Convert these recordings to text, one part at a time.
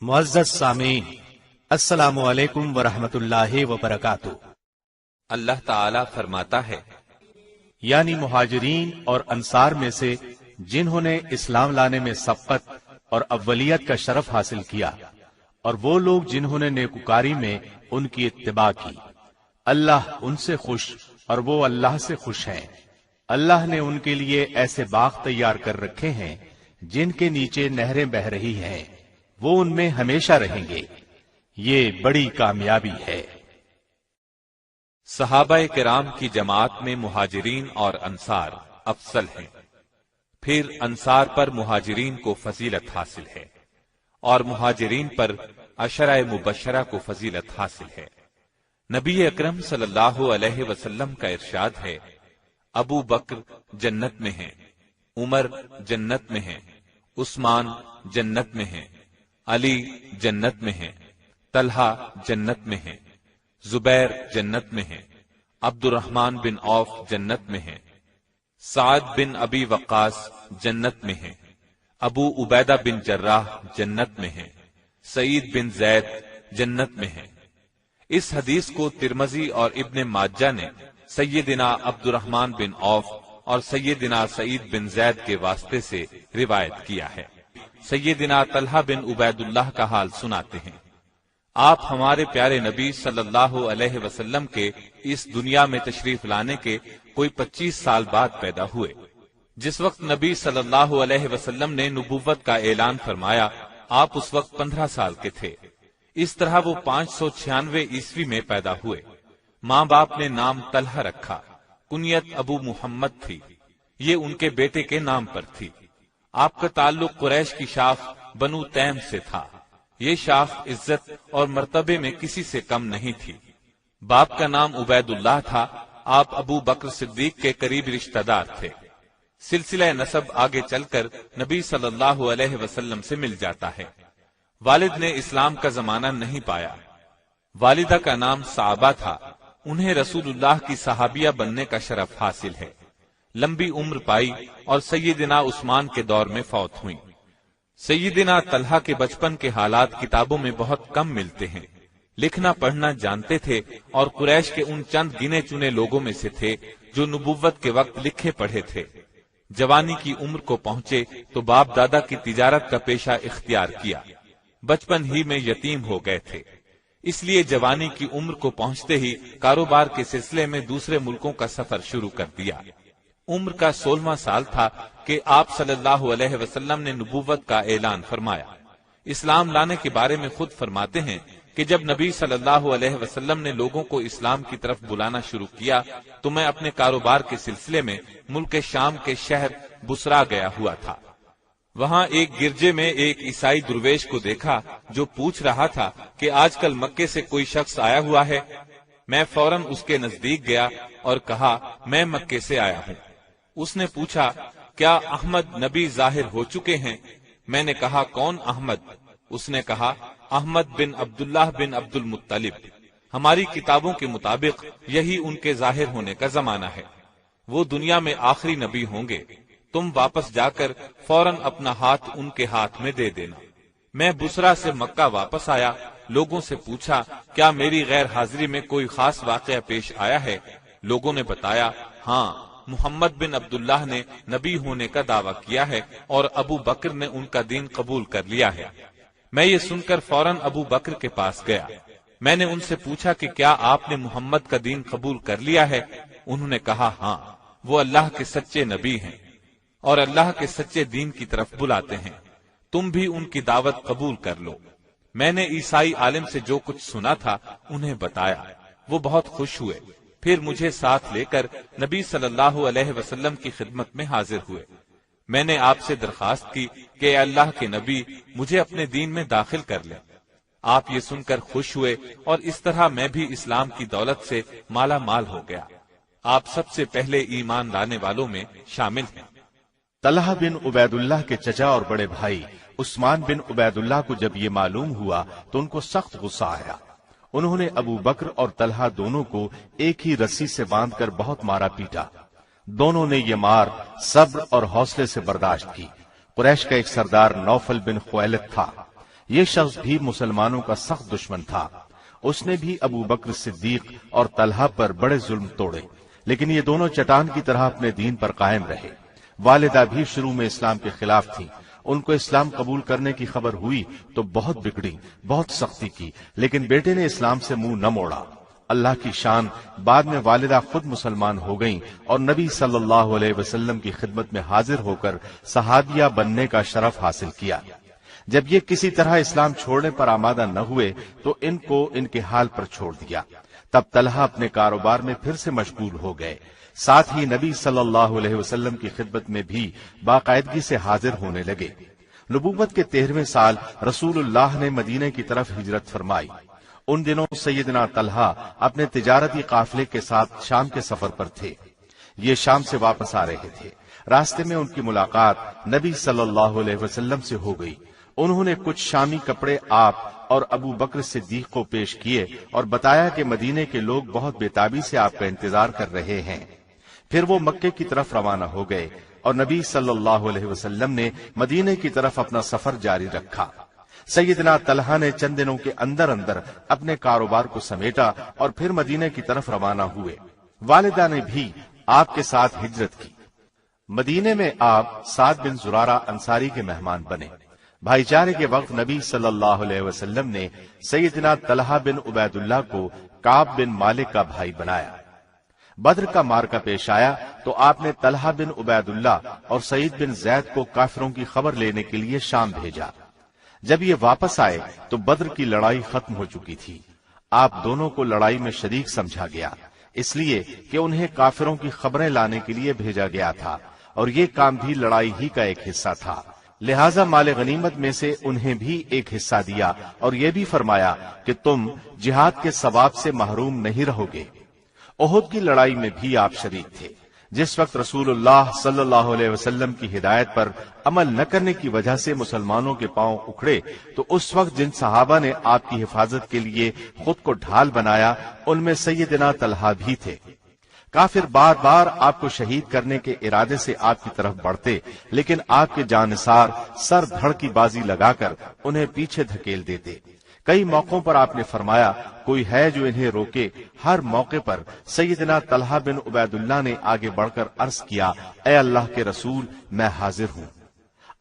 معزز سامعین، السلام علیکم ورحمۃ اللہ وبرکاتہ۔ اللہ تعالی فرماتا ہے، یعنی مہاجرین اور انصار میں سے جنہوں نے اسلام لانے میں سبقت اور اولیت کا شرف حاصل کیا، اور وہ لوگ جنہوں نے نیکوکاری میں ان کی اتباع کی، اللہ ان سے خوش اور وہ اللہ سے خوش ہیں۔ اللہ نے ان کے لیے ایسے باغ تیار کر رکھے ہیں جن کے نیچے نہریں بہہ رہی ہیں، وہ ان میں ہمیشہ رہیں گے۔ یہ بڑی کامیابی ہے۔ صحابہ کرام کی جماعت میں مہاجرین اور انصار افضل ہیں، پھر انصار پر مہاجرین کو فضیلت حاصل ہے، اور مہاجرین پر عشرہ مبشرہ کو فضیلت حاصل ہے۔ نبی اکرم صلی اللہ علیہ وسلم کا ارشاد ہے، ابو بکر جنت میں ہیں، عمر جنت میں ہیں، عثمان جنت میں ہیں، علی جنت میں ہیں، طلحہ جنت میں ہیں، زبیر جنت میں ہیں، عبد الرحمن بن عوف جنت میں ہیں، سعد بن ابی وقاص جنت میں ہیں، ابو عبیدہ بن جراح جنت میں ہیں، سعید بن زید جنت میں ہیں۔ اس حدیث کو ترمذی اور ابن ماجہ نے سیدنا عبد الرحمن بن عوف اور سیدنا سعید بن زید کے واسطے سے روایت کیا ہے۔ سیدنا طلحہ بن عبید اللہ کا حال سناتے ہیں، آپ ہمارے پیارے نبی صلی اللہ علیہ وسلم کے اس دنیا میں تشریف لانے کے کوئی 25 سال بعد پیدا ہوئے۔ جس وقت نبی صلی اللہ علیہ وسلم نے نبوت کا اعلان فرمایا، آپ اس وقت 15 سال کے تھے۔ اس طرح وہ 596 عیسوی میں پیدا ہوئے۔ ماں باپ نے نام طلحہ رکھا، کنیت ابو محمد تھی، یہ ان کے بیٹے کے نام پر تھی۔ آپ کا تعلق قریش کی شاخ بنو تیم سے تھا، یہ شاخ عزت اور مرتبے میں کسی سے کم نہیں تھی۔ باپ کا نام عبید اللہ تھا، آپ ابو بکر صدیق کے قریب رشتہ دار تھے۔ سلسلہ نسب آگے چل کر نبی صلی اللہ علیہ وسلم سے مل جاتا ہے۔ والد نے اسلام کا زمانہ نہیں پایا، والدہ کا نام صعبہ تھا، انہیں رسول اللہ کی صحابیہ بننے کا شرف حاصل ہے۔ لمبی عمر پائی اور سیدنا عثمان کے دور میں فوت ہوئیں۔ سیدنا طلحہ کے بچپن کے حالات کتابوں میں بہت کم ملتے ہیں، لکھنا پڑھنا جانتے تھے اور قریش کے ان چند گنے چنے لوگوں میں سے تھے جو نبوت کے وقت لکھے پڑھے تھے۔ جوانی کی عمر کو پہنچے تو باپ دادا کی تجارت کا پیشہ اختیار کیا، بچپن ہی میں یتیم ہو گئے تھے، اس لیے جوانی کی عمر کو پہنچتے ہی کاروبار کے سلسلے میں دوسرے ملکوں کا سفر شروع کر دیا۔ عمر کا 16واں سال تھا کہ آپ صلی اللہ علیہ وسلم نے نبوت کا اعلان فرمایا۔ اسلام لانے کے بارے میں خود فرماتے ہیں کہ جب نبی صلی اللہ علیہ وسلم نے لوگوں کو اسلام کی طرف بلانا شروع کیا تو میں اپنے کاروبار کے سلسلے میں ملک شام کے شہر بصرا گیا ہوا تھا۔ وہاں ایک گرجے میں ایک عیسائی درویش کو دیکھا جو پوچھ رہا تھا کہ آج کل مکے سے کوئی شخص آیا ہوا ہے۔ میں فوراً اس کے نزدیک گیا اور کہا، میں مکے سے آیا ہوں۔ اس نے پوچھا، کیا احمد نبی ظاہر ہو چکے ہیں؟ میں نے کہا، کون احمد؟ اس نے کہا، احمد بن عبداللہ بن عبد المطلب۔ ہماری کتابوں کے مطابق یہی ان کے ظاہر ہونے کا زمانہ ہے، وہ دنیا میں آخری نبی ہوں گے۔ تم واپس جا کر فوراً اپنا ہاتھ ان کے ہاتھ میں دے دینا۔ میں بصرا سے مکہ واپس آیا، لوگوں سے پوچھا، کیا میری غیر حاضری میں کوئی خاص واقعہ پیش آیا ہے؟ لوگوں نے بتایا، ہاں، محمد بن عبداللہ نے نبی ہونے کا دعویٰ کیا ہے اور ابو بکر نے ان کا دین قبول کر لیا ہے۔ میں یہ سن کر فوراً ابو بکر کے پاس گیا۔ میں نے ان سے پوچھا کہ کیا آپ نے محمد کا دین قبول کر لیا ہے؟ انہوں نے کہا، ہاں، وہ اللہ کے سچے نبی ہیں اور اللہ کے سچے دین کی طرف بلاتے ہیں، تم بھی ان کی دعوت قبول کر لو۔ میں نے عیسائی عالم سے جو کچھ سنا تھا انہیں بتایا، وہ بہت خوش ہوئے، پھر مجھے ساتھ لے کر نبی صلی اللہ علیہ وسلم کی خدمت میں حاضر ہوئے۔ میں نے آپ سے درخواست کی کہ اے اللہ کے نبی، مجھے اپنے دین میں داخل کر لیں۔ آپ یہ سن کر خوش ہوئے اور اس طرح میں بھی اسلام کی دولت سے مالا مال ہو گیا۔ آپ سب سے پہلے ایمان لانے والوں میں شامل ہیں۔ طلحہ بن عبید اللہ کے چچا اور بڑے بھائی عثمان بن عبید اللہ کو جب یہ معلوم ہوا تو ان کو سخت غصہ آیا۔ انہوں نے ابو بکر اور طلحہ دونوں کو ایک ہی رسی سے باندھ کر بہت مارا پیٹا۔ دونوں نے یہ مار صبر اور حوصلے سے برداشت کی۔ قریش کا ایک سردار نوفل بن خویلد تھا، یہ شخص بھی مسلمانوں کا سخت دشمن تھا. اس نے بھی ابو بکر صدیق اور طلحہ پر بڑے ظلم توڑے، لیکن یہ دونوں چٹان کی طرح اپنے دین پر قائم رہے. والدہ بھی شروع میں اسلام کے خلاف تھی. ان کو اسلام قبول کرنے کی خبر ہوئی تو بہت بگڑی، بہت سختی کی، لیکن بیٹے نے اسلام سے منہ نہ موڑا. اللہ کی شان، بعد میں والدہ خود مسلمان ہو گئیں اور نبی صلی اللہ علیہ وسلم کی خدمت میں حاضر ہو کر صحابیہ بننے کا شرف حاصل کیا. جب یہ کسی طرح اسلام چھوڑنے پر آمادہ نہ ہوئے تو ان کو ان کے حال پر چھوڑ دیا. تب طلحہ اپنے کاروبار میں پھر سے مشغول ہو گئے. ساتھ ہی نبی صلی اللہ علیہ وسلم کی خدمت میں بھی باقاعدگی سے حاضر ہونے لگے. نبوت کے 13ویں سال رسول اللہ نے مدینے کی طرف ہجرت فرمائی. ان دنوں سیدنا طلحہ اپنے تجارتی قافلے کے ساتھ شام کے سفر پر تھے. یہ شام سے واپس آ رہے تھے. راستے میں ان کی ملاقات نبی صلی اللہ علیہ وسلم سے ہو گئی. انہوں نے کچھ شامی کپڑے آپ اور ابو بکر صدیق کو پیش کیے اور بتایا کہ مدینے کے لوگ بہت بےتابی سے آپ کا انتظار کر رہے ہیں. پھر وہ مکے کی طرف روانہ ہو گئے اور نبی صلی اللہ علیہ وسلم نے مدینے کی طرف اپنا سفر جاری رکھا. سیدنا طلحہ نے چند دنوں کے اندر اندر اپنے کاروبار کو سمیٹا اور پھر مدینے کی طرف روانہ ہوئے. والدہ نے بھی آپ کے ساتھ ہجرت کی. مدینے میں آپ سعد بن زرارہ انصاری کے مہمان بنے. بھائی چارے کے وقت نبی صلی اللہ علیہ وسلم نے سیدنا طلحہ بن عبید اللہ کو کعب بن مالک کا بھائی بنایا. بدر کا معرکہ پیش آیا تو آپ نے طلحہ بن عبید اللہ اور سعید بن زید کو کافروں کی خبر لینے کے لیے شام بھیجا. جب یہ واپس آئے تو بدر کی لڑائی ختم ہو چکی تھی. آپ دونوں کو لڑائی میں شریک سمجھا گیا، اس لیے کہ انہیں کافروں کی خبریں لانے کے لیے بھیجا گیا تھا اور یہ کام بھی لڑائی ہی کا ایک حصہ تھا. لہذا مال غنیمت میں سے انہیں بھی ایک حصہ دیا اور یہ بھی فرمایا کہ تم جہاد کے ثواب سے محروم نہیں رہو گے. احد کی لڑائی میں بھی آپ شریک تھے. جس وقت رسول اللہ صلی اللہ علیہ وسلم کی ہدایت پر عمل نہ کرنے کی وجہ سے مسلمانوں کے پاؤں اکھڑے تو اس وقت جن صحابہ نے آپ کی حفاظت کے لیے خود کو ڈھال بنایا ان میں سیدنا طلحہ بھی تھے. کافر بار بار آپ کو شہید کرنے کے ارادے سے آپ کی طرف بڑھتے، لیکن آپ کے جانثار سر دھڑ کی بازی لگا کر انہیں پیچھے دھکیل دیتے. کئی موقعوں پر آپ نے فرمایا کوئی ہے جو انہیں روکے. ہر موقع پر سیدنا طلحہ بن عبید اللہ نے آگے بڑھ کر عرض کیا، اے اللہ کے رسول میں حاضر ہوں.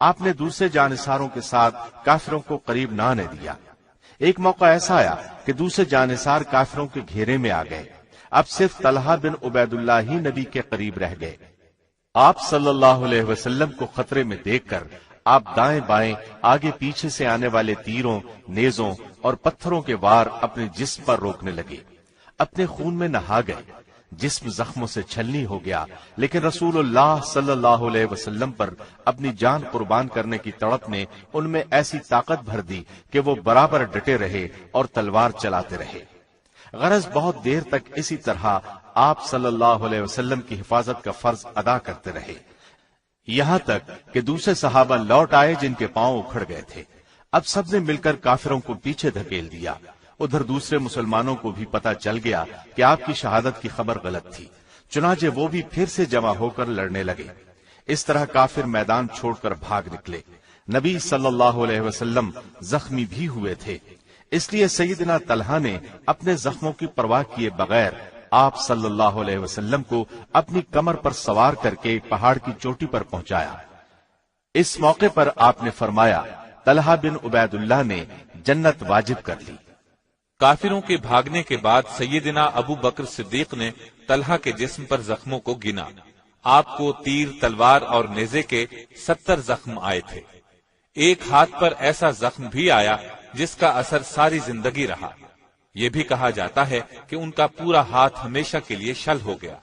آپ نے دوسرے جانثاروں کے ساتھ کافروں کو قریب نہ آنے دیا. ایک موقع ایسا آیا کہ دوسرے جانثار کافروں کے گھیرے میں آ گئے. اب صرف طلحہ بن عبید اللہ ہی نبی کے قریب رہ گئے. آپ صلی اللہ علیہ وسلم کو خطرے میں دیکھ کر آپ دائیں بائیں آگے پیچھے سے آنے والے تیروں، نیزوں اور پتھروں کے وار اپنے جسم پر روکنے لگے. اپنے خون میں نہا گئے. جسم زخموں سے چھلنی ہو گیا، لیکن رسول اللہ صلی اللہ علیہ وسلم پر اپنی جان قربان کرنے کی تڑپ نے ان میں ایسی طاقت بھر دی کہ وہ برابر ڈٹے رہے اور تلوار چلاتے رہے. غرض بہت دیر تک اسی طرح آپ صلی اللہ علیہ وسلم کی حفاظت کا فرض ادا کرتے رہے، یہاں تک کہ دوسرے صحابہ لوٹ آئے جن کے پاؤں اکھڑ گئے تھے. اب سب نے مل کر کافروں کو پیچھے دھکیل دیا. ادھر دوسرے مسلمانوں کو بھی پتہ چل گیا کہ آپ کی شہادت کی خبر غلط تھی، چنانچہ وہ بھی پھر سے جمع ہو کر لڑنے لگے. اس طرح کافر میدان چھوڑ کر بھاگ نکلے. نبی صلی اللہ علیہ وسلم زخمی بھی ہوئے تھے، اس لیے سیدنا طلحہ نے اپنے زخموں کی پرواہ کیے بغیر آپ صلی اللہ علیہ وسلم کو اپنی کمر پر سوار کر کے پہاڑ کی چوٹی پر پہنچایا. اس موقع پر آپ نے فرمایا، طلحہ بن عبید اللہ نے جنت واجب کر لی. کافروں کے بھاگنے کے بعد سیدنا ابو بکر صدیق نے طلحہ کے جسم پر زخموں کو گنا. آپ کو تیر، تلوار اور نیزے کے 70 زخم آئے تھے. ایک ہاتھ پر ایسا زخم بھی آیا جس کا اثر ساری زندگی رہا. یہ بھی کہا جاتا ہے کہ ان کا پورا ہاتھ ہمیشہ کے لیے شل ہو گیا،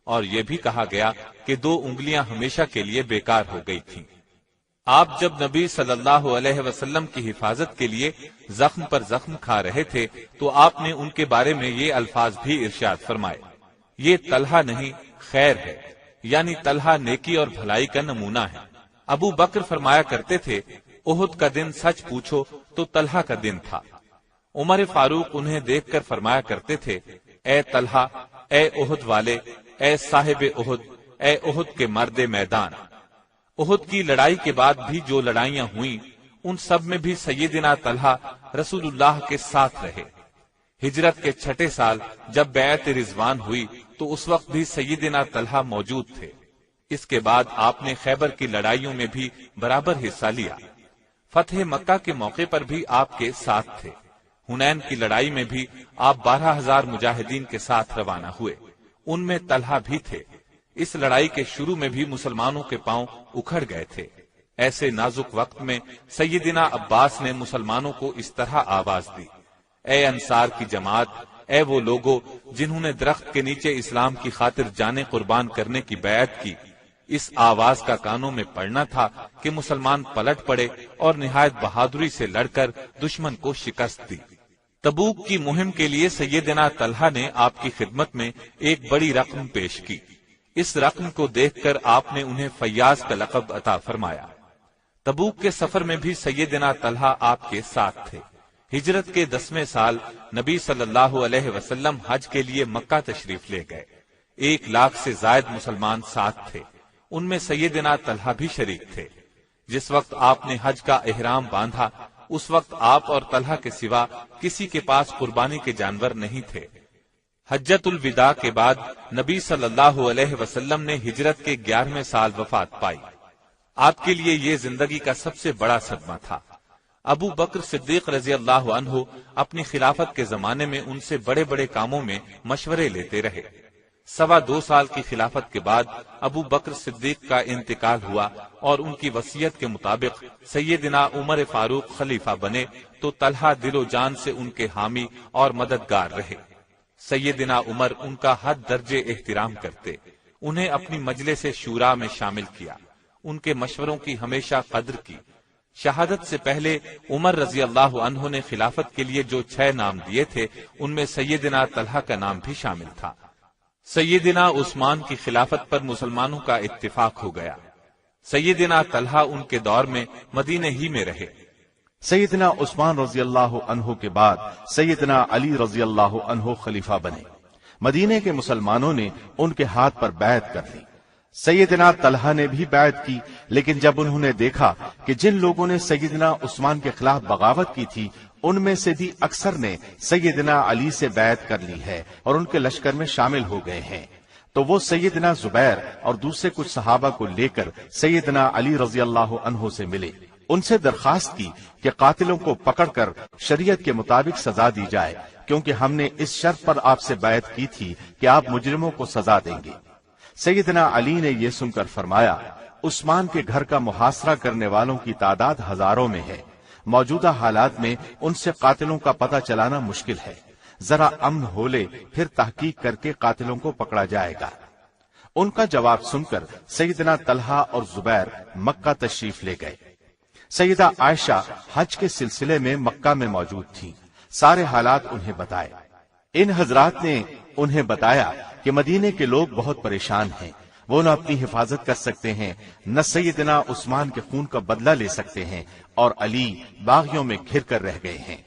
اور یہ بھی کہا گیا کہ 2 انگلیاں ہمیشہ کے لیے بیکار ہو گئی تھیں. آپ جب نبی صلی اللہ علیہ وسلم کی حفاظت کے لیے زخم پر زخم کھا رہے تھے تو آپ نے ان کے بارے میں یہ الفاظ بھی ارشاد فرمائے، یہ طلحہ نہیں خیر ہے، یعنی طلحہ نیکی اور بھلائی کا نمونہ ہے. ابو بکر فرمایا کرتے تھے، احد کا دن سچ پوچھو تو طلحہ کا دن تھا. عمر فاروق انہیں دیکھ کر فرمایا کرتے تھے، اے طلحہ، اے احد والے، اے صاحب احد، اے احد کے مرد میدان. احد کی لڑائی کے بعد بھی جو لڑائیاں ہوئیں ان سب میں بھی سیدنا طلحہ رسول اللہ کے ساتھ رہے۔ ہجرت کے 6 سال جب بیعت رضوان ہوئی تو اس وقت بھی سیدنا طلحہ موجود تھے۔ اس کے بعد آپ نے خیبر کی لڑائیوں میں بھی برابر حصہ لیا۔ فتح مکہ کے موقع پر بھی آپ کے ساتھ تھے۔ حنین کی لڑائی میں بھی آپ 12,000 مجاہدین کے ساتھ روانہ ہوئے، ان میں طلحہ بھی تھے۔ اس لڑائی کے شروع میں بھی مسلمانوں کے پاؤں اکھڑ گئے تھے۔ ایسے نازک وقت میں سیدنا عباس نے مسلمانوں کو اس طرح آواز دی، اے انصار کی جماعت، اے وہ لوگوں جنہوں نے درخت کے نیچے اسلام کی خاطر جانیں قربان کرنے کی بیعت کی۔ اس آواز کا کانوں میں پڑنا تھا کہ مسلمان پلٹ پڑے اور نہایت بہادری سے لڑ کر دشمن کو شکست دی۔ تبوک کی مہم کے لیے سیدنا طلحہ نے آپ کی خدمت میں ایک بڑی رقم پیش کی۔ اس رقم کو دیکھ کر آپ نے انہیں فیاض کا لقب عطا فرمایا۔ تبوک کے سفر میں بھی سیدنا طلحہ آپ کے ساتھ تھے۔ ہجرت کے 10ویں سال نبی صلی اللہ علیہ وسلم حج کے لیے مکہ تشریف لے گئے۔ 1 لاکھ سے زائد مسلمان ساتھ تھے، ان میں سیدنا طلحہ بھی شریک تھے۔ جس وقت آپ نے حج کا احرام باندھا اس وقت آپ اور طلحہ کے سوا کسی کے پاس قربانی کے جانور نہیں تھے۔ حجۃ الوداع کے بعد نبی صلی اللہ علیہ وسلم نے ہجرت کے 11ویں سال وفات پائی۔ آپ کے لیے یہ زندگی کا سب سے بڑا صدمہ تھا۔ ابو بکر صدیق رضی اللہ عنہ اپنی خلافت کے زمانے میں ان سے بڑے بڑے کاموں میں مشورے لیتے رہے۔ 2.25 سال کی خلافت کے بعد ابو بکر صدیق کا انتقال ہوا اور ان کی وصیت کے مطابق سیدنا عمر فاروق خلیفہ بنے تو طلحہ دل و جان سے ان کے حامی اور مددگار رہے۔ سیدنا عمر ان کا حد درجے احترام کرتے، انہیں اپنی مجلس شورا میں شامل کیا، ان کے مشوروں کی ہمیشہ قدر کی۔ شہادت سے پہلے عمر رضی اللہ عنہ نے خلافت کے لیے جو 6 نام دیے تھے ان میں سیدنا طلحہ کا نام بھی شامل تھا۔ سیدنا عثمان کی خلافت پر مسلمانوں کا اتفاق ہو گیا۔ سیدنا طلحہ ان کے دور میں مدینے ہی میں رہے۔ سیدنا عثمان رضی اللہ عنہ کے بعد سیدنا علی رضی اللہ عنہ خلیفہ بنے۔ مدینے کے مسلمانوں نے ان کے ہاتھ پر بیعت کر لی۔ سیدنا طلحہ نے بھی بیعت کی، لیکن جب انہوں نے دیکھا کہ جن لوگوں نے سیدنا عثمان کے خلاف بغاوت کی تھی ان میں سے بھی اکثر نے سیدنا علی سے بیعت کر لی ہے اور ان کے لشکر میں شامل ہو گئے ہیں، تو وہ سیدنا زبیر اور دوسرے کچھ صحابہ کو لے کر سیدنا علی رضی اللہ عنہ سے ملے، ان سے درخواست کی کہ قاتلوں کو پکڑ کر شریعت کے مطابق سزا دی جائے، کیونکہ ہم نے اس شرط پر آپ سے بیعت کی تھی کہ آپ مجرموں کو سزا دیں گے۔ سیدنا علی نے یہ سن کر فرمایا، عثمان کے گھر کا محاصرہ کرنے والوں کی تعداد ہزاروں میں ہے، موجودہ حالات میں ان سے قاتلوں کا پتہ چلانا مشکل ہے، ذرا امن ہو لے پھر تحقیق کر کے قاتلوں کو پکڑا جائے گا۔ ان کا جواب سن کر سیدنا طلحہ اور زبیر مکہ تشریف لے گئے۔ سیدہ عائشہ حج کے سلسلے میں مکہ میں موجود تھیں، سارے حالات انہیں بتائے۔ ان حضرات نے انہیں بتایا کہ مدینے کے لوگ بہت پریشان ہیں، وہ نہ اپنی حفاظت کر سکتے ہیں، نہ سیدنا عثمان کے خون کا بدلہ لے سکتے ہیں، اور علی باغیوں میں گھر کر رہ گئے ہیں۔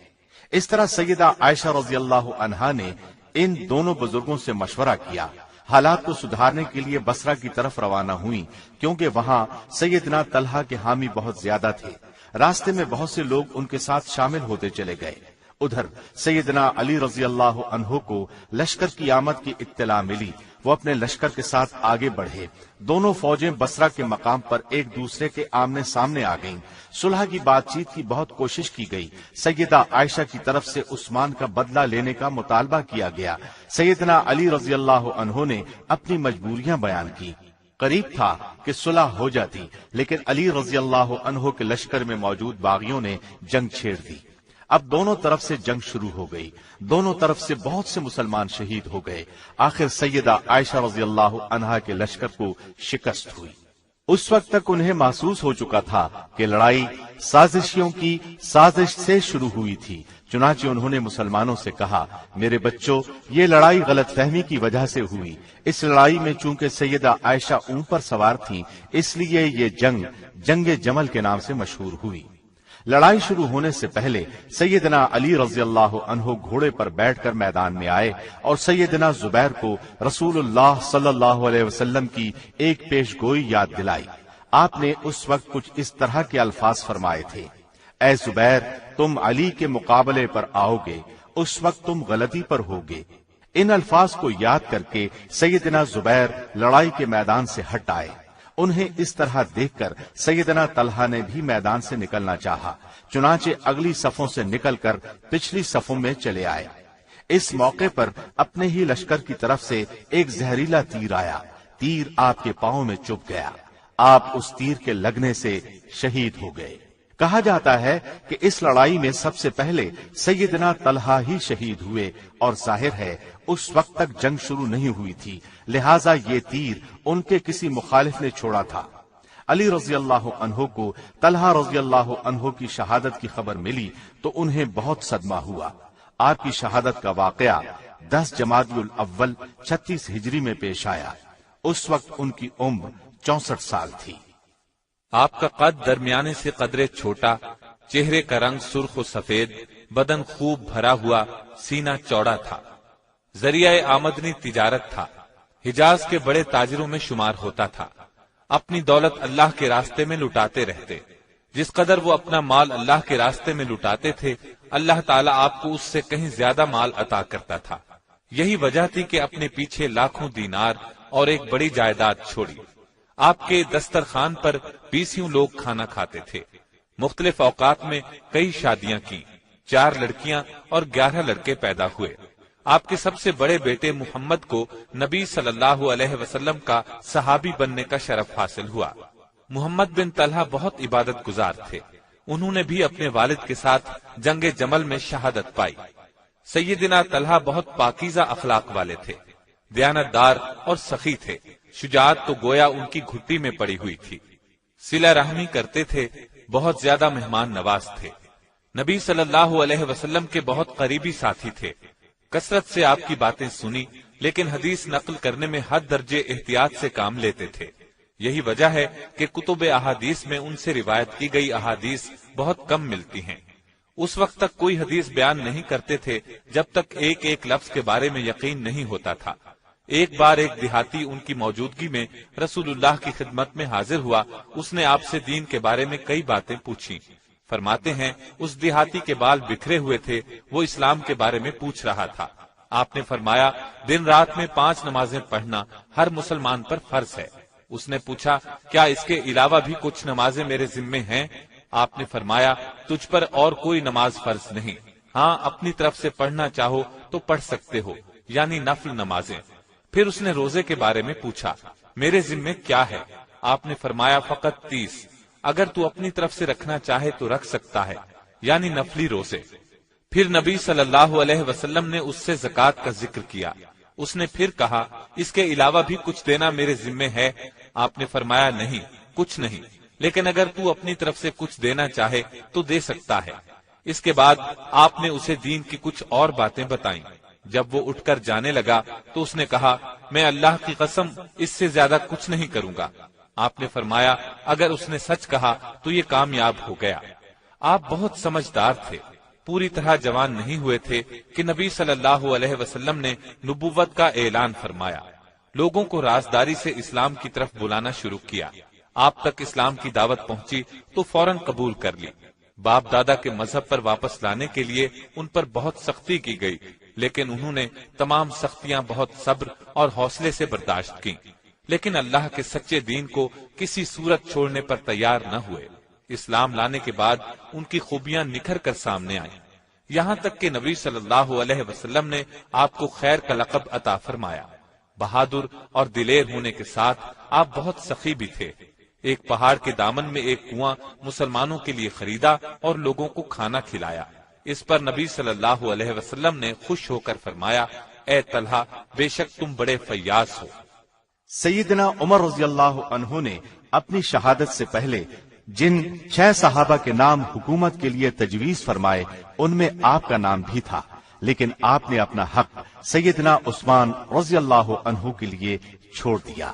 اس طرح سیدہ عائشہ رضی اللہ عنہا نے ان دونوں بزرگوں سے مشورہ کیا، حالات کو سدھارنے کے لیے بصرہ کی طرف روانہ ہوئیں، کیونکہ وہاں سیدنا طلحہ کے حامی بہت زیادہ تھے۔ راستے میں بہت سے لوگ ان کے ساتھ شامل ہوتے چلے گئے۔ ادھر سیدنا علی رضی اللہ عنہ کو لشکر کی آمد کی اطلاع ملی، وہ اپنے لشکر کے ساتھ آگے بڑھے۔ دونوں فوجیں بصرہ کے مقام پر ایک دوسرے کے آمنے سامنے آ گئیں۔ صلح کی بات چیت کی بہت کوشش کی گئی۔ سیدہ عائشہ کی طرف سے عثمان کا بدلہ لینے کا مطالبہ کیا گیا۔ سیدنا علی رضی اللہ عنہ نے اپنی مجبوریاں بیان کی۔ قریب تھا کہ صلح ہو جاتی، لیکن علی رضی اللہ عنہ کے لشکر میں موجود باغیوں نے جنگ چھیڑ دی۔ اب دونوں طرف سے جنگ شروع ہو گئی، دونوں طرف سے بہت سے مسلمان شہید ہو گئے۔ آخر سیدہ عائشہ رضی اللہ عنہا کے لشکر کو شکست ہوئی۔ اس وقت تک انہیں محسوس ہو چکا تھا کہ لڑائی سازشیوں کی سازش سے شروع ہوئی تھی، چنانچہ انہوں نے مسلمانوں سے کہا، میرے بچوں، یہ لڑائی غلط فہمی کی وجہ سے ہوئی۔ اس لڑائی میں چونکہ سیدہ عائشہ اونٹ پر سوار تھیں، اس لیے یہ جنگ جمل کے نام سے مشہور ہوئی۔ لڑائی شروع ہونے سے پہلے سیدنا علی رضی اللہ عنہ گھوڑے پر بیٹھ کر میدان میں آئے اور سیدنا زبیر کو رسول اللہ صلی اللہ علیہ وسلم کی ایک پیش گوئی یاد دلائی۔ آپ نے اس وقت کچھ اس طرح کے الفاظ فرمائے تھے، اے زبیر، تم علی کے مقابلے پر آؤ گے، اس وقت تم غلطی پر ہوگے۔ ان الفاظ کو یاد کر کے سیدنا زبیر لڑائی کے میدان سے ہٹ آئے۔ انہیں اس طرح دیکھ کر سیدنا طلحہ نے بھی میدان سے نکلنا چاہا، چنانچہ اگلی صفوں سے نکل کر پچھلی صفوں میں چلے آئے۔ اس موقع پر اپنے ہی لشکر کی طرف سے ایک زہریلا تیر آیا، تیر آپ کے پاؤں میں چبھ گیا، آپ اس تیر کے لگنے سے شہید ہو گئے۔ کہا جاتا ہے کہ اس لڑائی میں سب سے پہلے سیدنا طلحہ ہی شہید ہوئے، اور ظاہر ہے اس وقت تک جنگ شروع نہیں ہوئی تھی، لہٰذا یہ تیر ان کے کسی مخالف نے چھوڑا تھا۔ علی رضی اللہ عنہ کو طلحہ رضی اللہ عنہ کی شہادت کی خبر ملی تو انہیں بہت صدمہ ہوا۔ آپ کی شہادت کا واقعہ 10 جمادی الاول 36 ہجری میں پیش آیا۔ اس وقت ان کی عمر 64 سال تھی۔ آپ کا قد درمیانے سے قدرے چھوٹا، چہرے کا رنگ سرخ و سفید، بدن خوب بھرا ہوا، سینہ چوڑا تھا۔ ذریعہ آمدنی تجارت تھا، حجاز کے بڑے تاجروں میں شمار ہوتا تھا۔ اپنی دولت اللہ کے راستے میں لٹاتے رہتے، جس قدر وہ اپنا مال اللہ کے راستے میں لٹاتے تھے، اللہ تعالیٰ آپ کو اس سے کہیں زیادہ مال عطا کرتا تھا۔ یہی وجہ تھی کہ اپنے پیچھے لاکھوں دینار اور ایک بڑی جائیداد چھوڑی۔ آپ کے دسترخوان پر 20 لوگ کھانا کھاتے تھے۔ مختلف اوقات میں کئی شادیاں کی، 4 لڑکیاں اور 11 لڑکے پیدا ہوئے۔ آپ کے سب سے بڑے بیٹے محمد کو نبی صلی اللہ علیہ وسلم کا صحابی بننے کا شرف حاصل ہوا۔ محمد بن طلحہ بہت عبادت گزار تھے، انہوں نے بھی اپنے والد کے ساتھ جنگ جمل میں شہادت پائی۔ سیدنا طلحہ بہت پاکیزہ اخلاق والے تھے، دیانت دار اور سخی تھے، شجاعت تو گویا ان کی گھٹی میں پڑی ہوئی تھی۔ صلہ رحمی کرتے تھے، بہت زیادہ مہمان نواز تھے، نبی صلی اللہ علیہ وسلم کے بہت قریبی ساتھی تھے۔ کثرت سے آپ کی باتیں سنی، لیکن حدیث نقل کرنے میں حد درجے احتیاط سے کام لیتے تھے۔ یہی وجہ ہے کہ کتب احادیث میں ان سے روایت کی گئی احادیث بہت کم ملتی ہیں۔ اس وقت تک کوئی حدیث بیان نہیں کرتے تھے جب تک ایک ایک لفظ کے بارے میں یقین نہیں ہوتا تھا۔ ایک بار ایک دیہاتی ان کی موجودگی میں رسول اللہ کی خدمت میں حاضر ہوا، اس نے آپ سے دین کے بارے میں کئی باتیں پوچھی۔ فرماتے ہیں اس دیہاتی کے بال بکھرے ہوئے تھے، وہ اسلام کے بارے میں پوچھ رہا تھا۔ آپ نے فرمایا، دن رات میں 5 نمازیں پڑھنا ہر مسلمان پر فرض ہے۔ اس نے پوچھا، کیا اس کے علاوہ بھی کچھ نمازیں میرے ذمے ہیں؟ آپ نے فرمایا، تجھ پر اور کوئی نماز فرض نہیں، ہاں اپنی طرف سے پڑھنا چاہو تو پڑھ سکتے ہو، یعنی نفل نمازیں۔ پھر اس نے روزے کے بارے میں پوچھا، میرے ذمے کیا ہے؟ آپ نے فرمایا، فقط 30، اگر تو اپنی طرف سے رکھنا چاہے تو رکھ سکتا ہے، یعنی نفلی روزے۔ پھر نبی صلی اللہ علیہ وسلم نے اس سے زکوٰۃ کا ذکر کیا۔ اس نے پھر کہا، اس کے علاوہ بھی کچھ دینا میرے ذمے ہے؟ آپ نے فرمایا، نہیں، کچھ نہیں، لیکن اگر تو اپنی طرف سے کچھ دینا چاہے تو دے سکتا ہے۔ اس کے بعد آپ نے اسے دین کی کچھ اور باتیں بتائیں۔ جب وہ اٹھ کر جانے لگا تو اس نے کہا، میں اللہ کی قسم اس سے زیادہ کچھ نہیں کروں گا۔ آپ نے فرمایا، اگر اس نے سچ کہا تو یہ کامیاب ہو گیا۔ آپ بہت سمجھدار تھے، پوری طرح جوان نہیں ہوئے تھے کہ نبی صلی اللہ علیہ وسلم نے نبوت کا اعلان فرمایا، لوگوں کو رازداری سے اسلام کی طرف بلانا شروع کیا۔ آپ تک اسلام کی دعوت پہنچی تو فوراً قبول کر لی۔ باپ دادا کے مذہب پر واپس لانے کے لیے ان پر بہت سختی کی گئی، لیکن انہوں نے تمام سختیاں بہت صبر اور حوصلے سے برداشت کی، لیکن اللہ کے سچے دین کو کسی صورت چھوڑنے پر تیار نہ ہوئے۔ اسلام لانے کے بعد ان کی خوبیاں نکھر کر سامنے آئیں، یہاں تک کہ نبی صلی اللہ علیہ وسلم نے آپ کو خیر کا لقب عطا فرمایا۔ بہادر اور دلیر ہونے کے ساتھ آپ بہت سخی بھی تھے۔ ایک پہاڑ کے دامن میں ایک کنواں مسلمانوں کے لیے خریدا اور لوگوں کو کھانا کھلایا۔ اس پر نبی صلی اللہ علیہ وسلم نے خوش ہو کر فرمایا، اے طلحہ، بے شک تم بڑے فیاض ہو۔ سیدنا عمر رضی اللہ عنہ نے اپنی شہادت سے پہلے جن 6 صحابہ کے نام حکومت کے لیے تجویز فرمائے ان میں آپ کا نام بھی تھا، لیکن آپ نے اپنا حق سیدنا عثمان رضی اللہ عنہ کے لیے چھوڑ دیا۔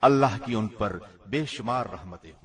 اللہ کی ان پر بے شمار رحمتیں ہوں۔